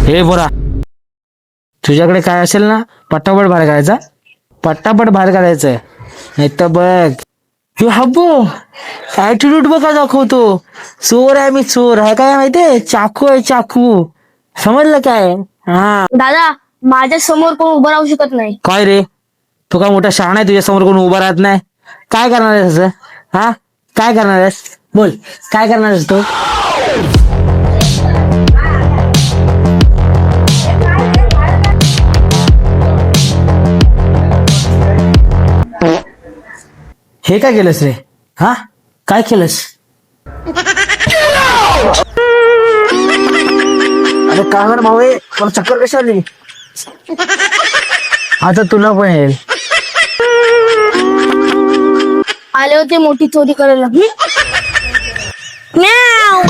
हे बोरा, तुझ्याकडे काय असेल ना पटापट बाहेर काढायचा, पटापट बाहेर काढायचंय. नाही तर बघ तू हब्बू ऍटिट्यूड बघा दाखवतो. चोर आहे मी, चोर आहे काय माहितीये, चाकू आहे चाकू, समजलं काय? हा दादा माझ्या समोर कोण उभं राहू शकत नाही. काय रे, तू काय मोठा शहाणा आहे, तुझ्या समोर कोण उभा राहत नाही? काय करणार आहेस असं? हा काय करणार आहेस, बोल काय करणार आहेस तू? हे काय केलंस रे, हा काय केलंस? अरे कागड भावे, मला चक्कर कशी आली? आता तुला पण येईल. आले होते मोठी चोरी करायला. म्याव.